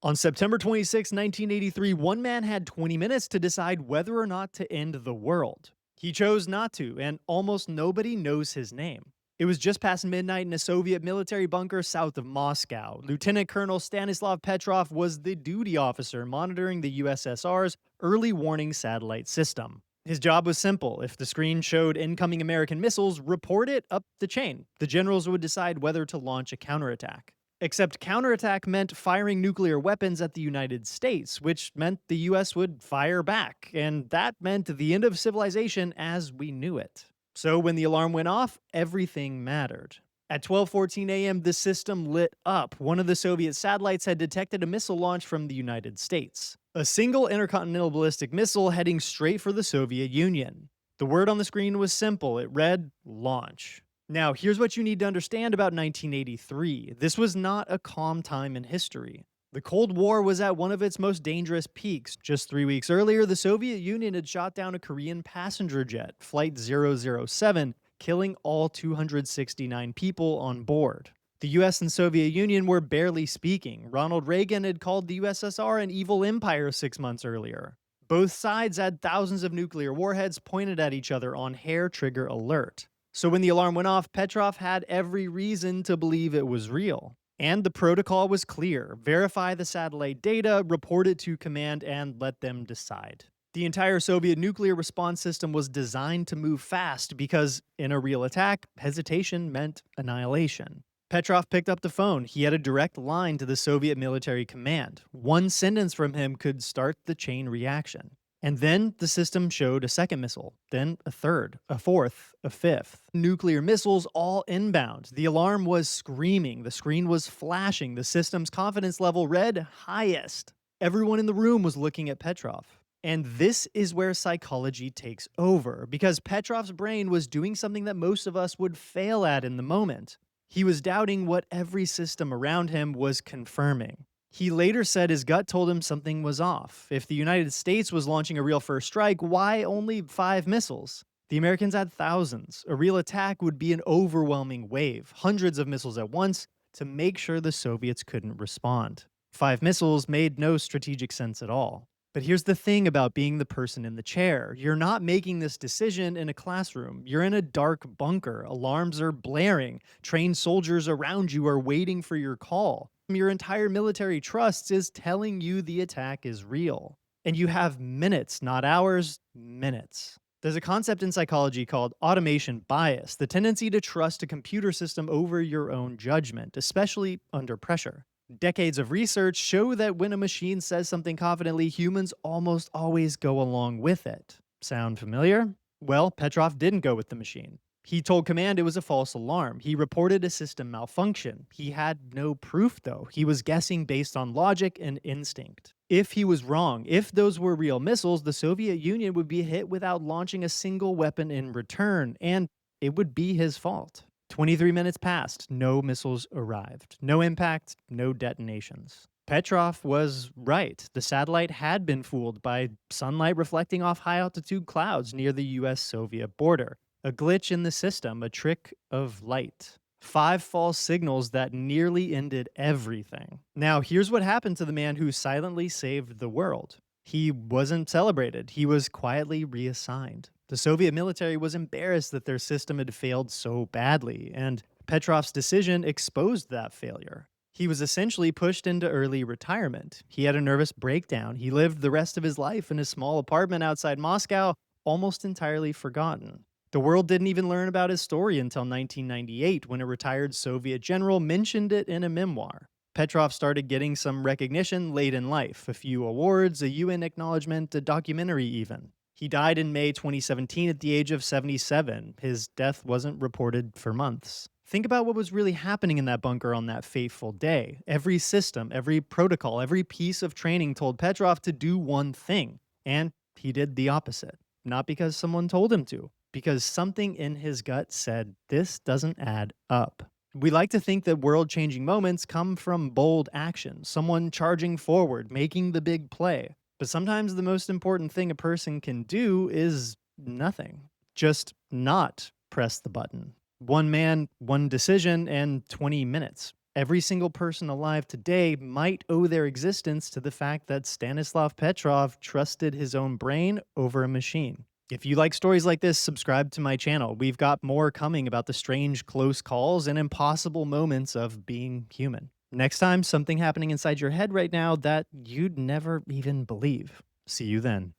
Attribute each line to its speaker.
Speaker 1: On September 26, 1983, one man had 20 minutes to decide whether or not to end the world. He chose not to, and almost nobody knows his name. It was just past midnight in a Soviet military bunker south of Moscow. Lieutenant Colonel Stanislav Petrov was the duty officer monitoring the USSR's early warning satellite system. His job was simple. If the screen showed incoming American missiles, report it up the chain. The generals would decide whether to launch a counterattack. Except counterattack meant firing nuclear weapons at the United States, which meant the US would fire back, and that meant the end of civilization as we knew it. So when the alarm went off, everything mattered. At 12:14 a.m., the system lit up. One of the Soviet satellites had detected a missile launch from the United States. A single intercontinental ballistic missile heading straight for the Soviet Union. The word on the screen was simple. It read, "Launch." Now, here's what you need to understand about 1983. This was not a calm time in history. The Cold War was at one of its most dangerous peaks. Just 3 weeks earlier, the Soviet Union had shot down a Korean passenger jet, Flight 007, killing all 269 people on board. The US and Soviet Union were barely speaking. Ronald Reagan had called the USSR an evil empire 6 months earlier. Both sides had thousands of nuclear warheads pointed at each other on hair trigger alert. So when the alarm went off, Petrov had every reason to believe it was real. And the protocol was clear. Verify the satellite data, report it to command, and let them decide. The entire Soviet nuclear response system was designed to move fast because, in a real attack, hesitation meant annihilation. Petrov picked up the phone. He had a direct line to the Soviet military command. One sentence from him could start the chain reaction. And then the system showed a second missile, then a third, a fourth, a fifth. Nuclear missiles all inbound. The alarm was screaming. The screen was flashing. The system's confidence level read highest. Everyone in the room was looking at Petrov. And this is where psychology takes over, because Petrov's brain was doing something that most of us would fail at in the moment. He was doubting what every system around him was confirming. He later said his gut told him something was off. If the United States was launching a real first strike, why only 5 missiles? The Americans had thousands. A real attack would be an overwhelming wave, hundreds of missiles at once, to make sure the Soviets couldn't respond. 5 missiles made no strategic sense at all. But here's the thing about being the person in the chair. You're not making this decision in a classroom. You're in a dark bunker. Alarms are blaring. Trained soldiers around you are waiting for your call. Your entire military trust is telling you the attack is real. And you have minutes, not hours, minutes. There's a concept in psychology called automation bias, the tendency to trust a computer system over your own judgment, especially under pressure. Decades of research show that when a machine says something confidently, humans almost always go along with it. Sound familiar? Well, Petrov didn't go with the machine. He told command it was a false alarm. He reported a system malfunction. He had no proof, though. He was guessing based on logic and instinct. If he was wrong, if those were real missiles, the Soviet Union would be hit without launching a single weapon in return, and it would be his fault. 23 minutes passed. No missiles arrived. No impact, no detonations. Petrov was right. The satellite had been fooled by sunlight reflecting off high-altitude clouds near the US-Soviet border. A glitch in the system, a trick of light. 5 false signals that nearly ended everything. Now, here's what happened to the man who silently saved the world. He wasn't celebrated. He was quietly reassigned. The Soviet military was embarrassed that their system had failed so badly, and Petrov's decision exposed that failure. He was essentially pushed into early retirement. He had a nervous breakdown. He lived the rest of his life in a small apartment outside Moscow, almost entirely forgotten. The world didn't even learn about his story until 1998, when a retired Soviet general mentioned it in a memoir. Petrov started getting some recognition late in life, a few awards, a UN acknowledgement, a documentary even. He died in May 2017 at the age of 77. His death wasn't reported for months. Think about what was really happening in that bunker on that fateful day. Every system, every protocol, every piece of training told Petrov to do one thing. And he did the opposite. Not because someone told him to, because something in his gut said, this doesn't add up. We like to think that world-changing moments come from bold action, someone charging forward, making the big play. But sometimes the most important thing a person can do is nothing. Just not press the button. One man, one decision, and 20 minutes. Every single person alive today might owe their existence to the fact that Stanislav Petrov trusted his own brain over a machine. If you like stories like this, subscribe to my channel. We've got more coming about the strange close calls and impossible moments of being human. Next time, something happening inside your head right now that you'd never even believe. See you then.